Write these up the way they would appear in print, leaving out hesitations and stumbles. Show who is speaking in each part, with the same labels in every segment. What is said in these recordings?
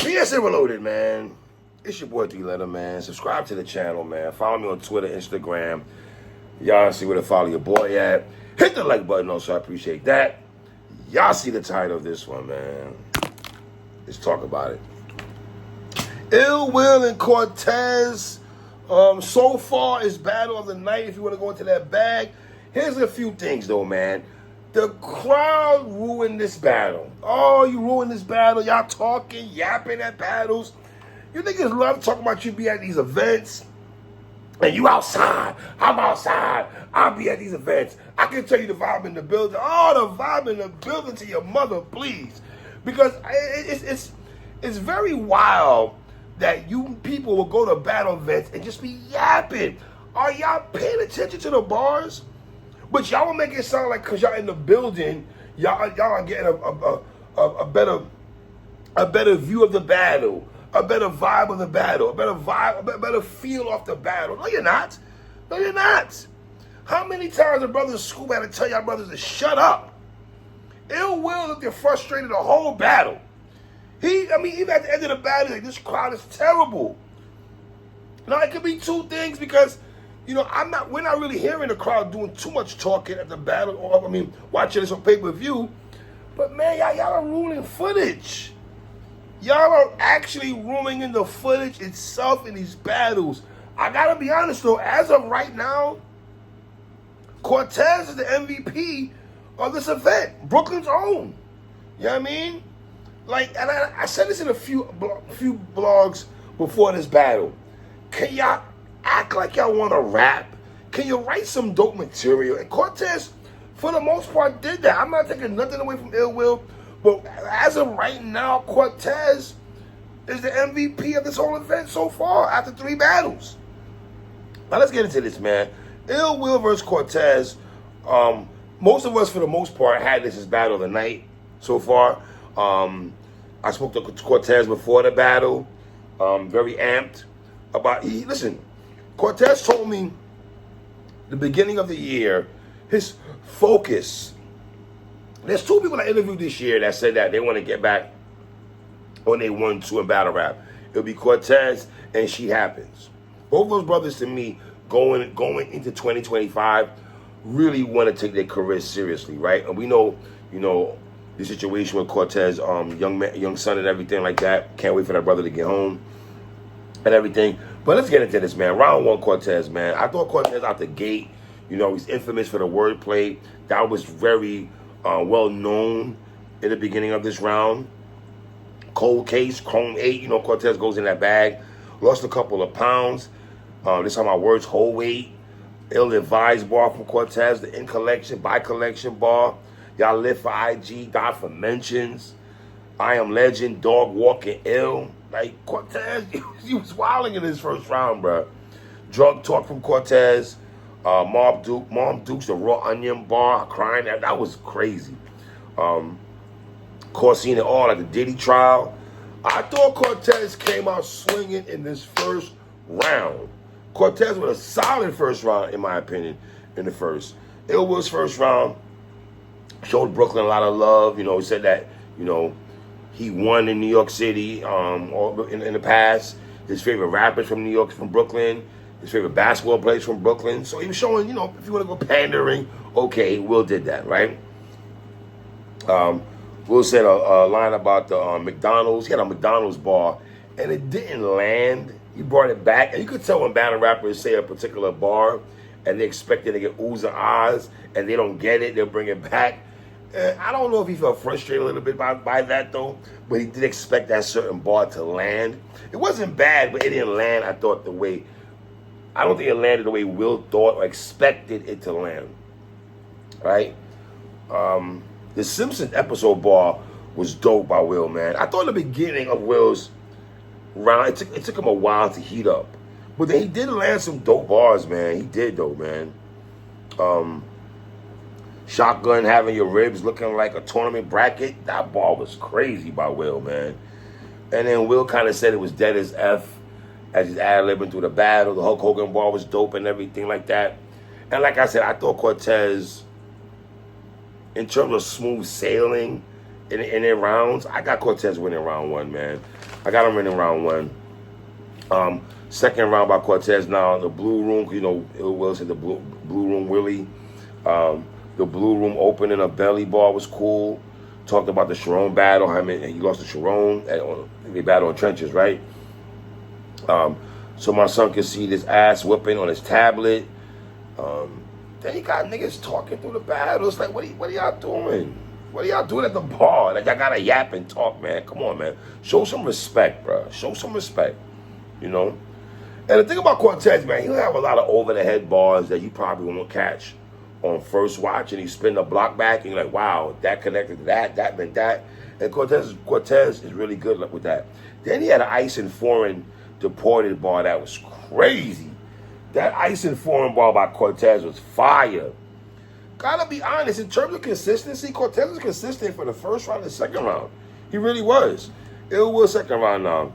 Speaker 1: PSA Reloaded, man. It's your boy D-Letter, man. Subscribe to the channel, man. Follow me on Twitter, Instagram. Y'all see where to follow your boy at. Hit the like button also, I appreciate that. Y'all see the title of this one, man. Let's talk about it. Ill Will and Cortez. So far, it's battle of the night. If you want to go into that bag, here's a few things, though, man. The crowd ruined this battle. Oh, you ruined this battle. Y'all talking, yapping at battles. You niggas love talking about you be at these events. And you outside. I'm outside. I'll be at these events. I can tell you the vibe in the building. Oh, the vibe in the building to your mother, please. Because it's very wild that you people will go to battle events and just be yapping. Are y'all paying attention to the bars? But y'all will make it sound like because y'all in the building, y'all are getting a better view of the battle, a better vibe of the battle, a better feel off the battle. No, you're not. No, you're not. How many times the brothers Scoop had to tell y'all brothers to shut up? Ill Will looked frustrated the whole battle. Even at the end of the battle, like, this crowd is terrible. Now, it could be two things because, we're not really hearing the crowd doing too much talking at the battle, or, watching this on pay-per-view. But, man, y'all are ruining footage. Y'all are actually ruining the footage itself in these battles. I gotta be honest, though, as of right now, Cortez is the MVP of this event. Brooklyn's own. You know what I mean? Like, and I said this in a few blogs before this battle. Can y'all act like y'all want to rap? Can you write some dope material? And Cortez, for the most part, did that. I'm not taking nothing away from Ill Will, but as of right now, Cortez is the MVP of this whole event so far after 3 battles. Now let's get into this, man. Ill Will versus Cortez. Most of us, for the most part, had this as battle of the night so far. I spoke to Cortez before the battle, very amped about. Listen, Cortez told me the beginning of the year, his focus. There's 2 people I interviewed this year that said that they want to get back on they 1-2 in battle rap. It'll be Cortez and She Happens. Both those brothers, to me, going into 2025, really want to take their careers seriously, right? And we know, the situation with Cortez, young son and everything like that. Can't wait for that brother to get home and everything. But let's get into this, man. Round 1, Cortez, man. I thought Cortez out the gate, he's infamous for the wordplay. That was very well known in the beginning of this round. Cold case, Chrome 8, Cortez goes in that bag. Lost a couple of pounds. This time my words whole weight. Ill-advised bar from Cortez. The in collection, by collection bar. Y'all live for IG, die for mentions. I am legend, dog walking ill. Like, Cortez, he was wilding in his first round, bro. Drug talk from Cortez. Mom Duke's the raw onion bar, crying. That was crazy. Course, seen it all, like the Diddy trial. I thought Cortez came out swinging in this first round. Cortez with a solid first round, in my opinion, in the first. Ill Will's first round showed Brooklyn a lot of love. He said that, he won in New York City in the past. His favorite rappers from New York, from Brooklyn. His favorite basketball players from Brooklyn. So he was showing, if you want to go pandering, okay, Will did that, right? Will said a line about the McDonald's. He had a McDonald's bar, and it didn't land. He brought it back, and you could tell when battle rappers say a particular bar, and they expect it to get oohs and ahs, and they don't get it, they'll bring it back. I don't know if he felt frustrated a little bit by that, though, but he did expect that certain bar to land. It wasn't bad, but it didn't land, I don't think it landed the way Will thought or expected it to land, right? The Simpsons episode bar was dope by Will, man. I thought in the beginning of Will's round, it took him a while to heat up. But then he did land some dope bars, man. He did, though, man. Shotgun having your ribs looking like a tournament bracket. That bar was crazy by Will, man. And then Will kind of said it was dead as F as he's ad-libbing through the battle. The Hulk Hogan bar was dope and everything like that. And like I said, I thought Cortez, in terms of smooth sailing in their rounds, I got Cortez winning round one, man. I got him winning round one. Second round by Cortez. Now the blue room, you know, Ill Will said the blue room Willie. The blue room opening a belly ball was cool. Talked about the Sharon battle. I mean, he lost to Sharon. They battle in trenches, right? So my son could see this ass whipping on his tablet. Then he got niggas talking through the battle. It's like, what are y'all doing? What are y'all doing at the bar? Like, y'all gotta yap and talk, man. Come on, man. Show some respect, bro. Show some respect, you know? And the thing about Cortez, man, he'll have a lot of over-the-head bars that you probably won't catch on first watch, and he spin the block back, and you're like, wow, that connected to that meant that. And Cortez is really good with that. Then he had an ice and foreign deported bar that was crazy. That ice and foreign bar by Cortez was fire. Gotta be honest, in terms of consistency, Cortez was consistent for the first round and the second round. He really was. Ill Will second round now.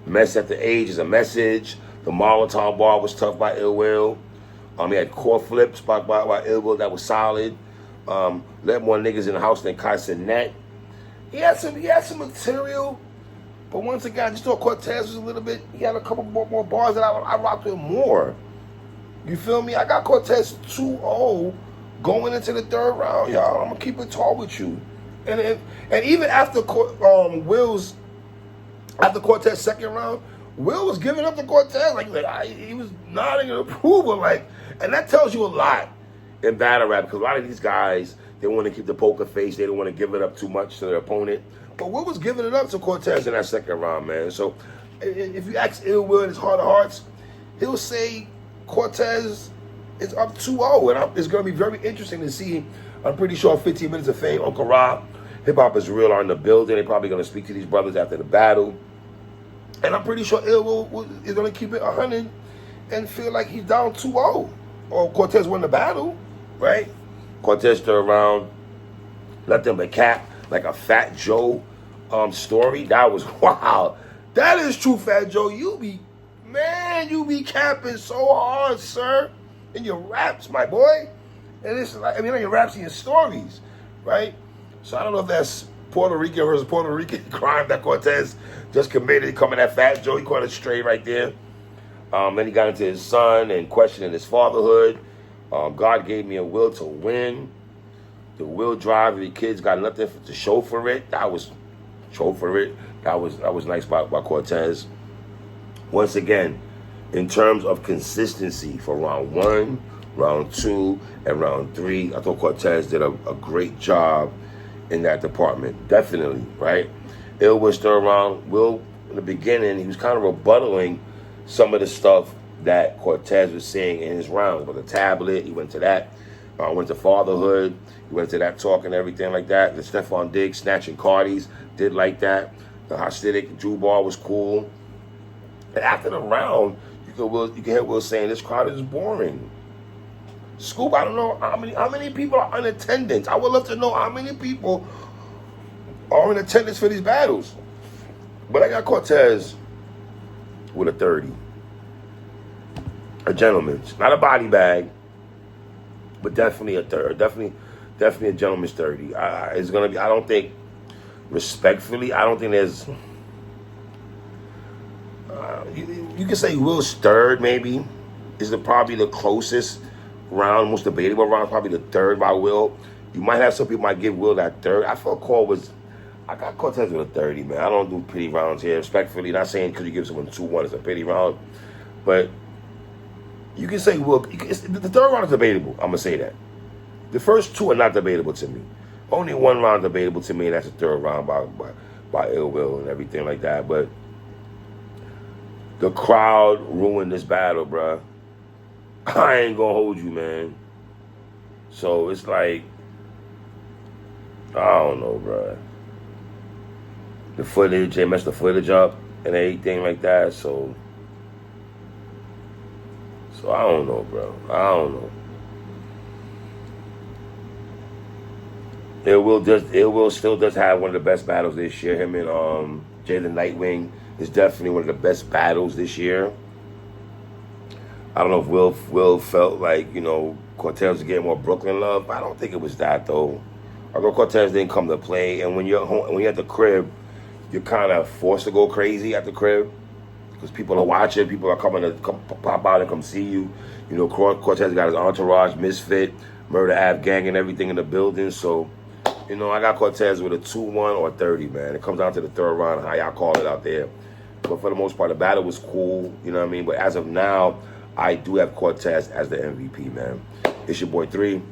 Speaker 1: Mess at the Age is a message. The Molotov bar was tough by Ill Will. He had core flips by Ill Will that was solid. Let more niggas in the house than Kai Net. He had some material, but once again, I just thought Cortez was a little bit. He had a couple more bars that I rocked with more. You feel me? I got Cortez 2-0 going into the third round, y'all. I'm gonna keep it tall with you. And even after after Cortez second round, Will was giving up to Cortez he was nodding in approval, and that tells you a lot in battle rap, because a lot of these guys, they want to keep the poker face, they don't want to give it up too much to their opponent. But Will was giving it up to Cortez in that second round, man. So if you ask Ill Will in his heart of hearts, he'll say Cortez is up 2-0, and it's going to be very interesting to see. I'm pretty sure 15 Minutes of Fame, Uncle Rob, Hip Hop is Real are in the building. They're probably going to speak to these brothers after the battle. And I'm pretty sure Ill Will is going to keep it 100 and feel like he's down 2-0. Or Cortez won the battle, right? Cortez third round, nothing but cap, like a Fat Joe story. That was wild. That is true, Fat Joe. You be capping so hard, sir, in your raps, my boy. And it's like, in your raps and your stories, right? So I don't know if that's Puerto Rican versus Puerto Rican crime that Cortez just committed, coming at Fat Joe. He caught it straight right there. Then he got into his son and questioning his fatherhood. God gave me a will to win. The will drive, the kids got nothing to show for it. That was nice by Cortez. Once again, in terms of consistency for round one, round two, and round three, I thought Cortez did a great job in that department. Definitely, right? Ill Will third round. Will, in the beginning, he was kind of rebuttaling some of the stuff that Cortez was saying in his rounds. But the tablet, he went to that. Went to fatherhood. He went to that talk and everything like that. The Stephon Diggs snatching Cardis, did like that. The Hasidic Jew bar was cool. And after the round, you can hear Will saying, this crowd is boring. Scoop, I don't know how many people are in attendance. I would love to know how many people are in attendance for these battles. But I got Cortez with a 30. A gentleman's. Not a body bag, but definitely a third. Definitely a gentleman's 30. It's going to be, I don't think, respectfully, I don't think there's... you can say Will's third, maybe. Is probably the closest round, most debatable round, probably the third by Will. You might have some people might give Will that third. I got Cortez with a 30, man. I don't do pity rounds here, respectfully. Not saying because you give someone 2-1 it's a pity round, but you can say Will. The third round is debatable. I'm gonna say that. The first two are not debatable to me. Only one round debatable to me, and that's the third round by Ill Will and everything like that. But the crowd ruined this battle, bruh. I ain't gonna hold you, man. So it's like, I don't know, bruh. The footage, they messed the footage up and everything like that. So I don't know, bro. I don't know. It will still does have one of the best battles this year. Him and Jalen Nightwing is definitely one of the best battles this year. I don't know if Will felt like, Cortez was getting more Brooklyn love. I don't think it was that, though. Although Cortez didn't come to play, and when you're home, when you're at the crib, you're kind of forced to go crazy at the crib because people are watching, people are coming to come pop out and come see you. You know, Cortez got his entourage, Misfit, Murder Ave gang, and everything in the building. So, you know, I got Cortez with a 2-1 or 30, man. It comes down to the third round, how y'all call it out there. But for the most part, the battle was cool, you know what I mean? But as of now, I do have Cortez as the MVP, man. It's your boy 3-1.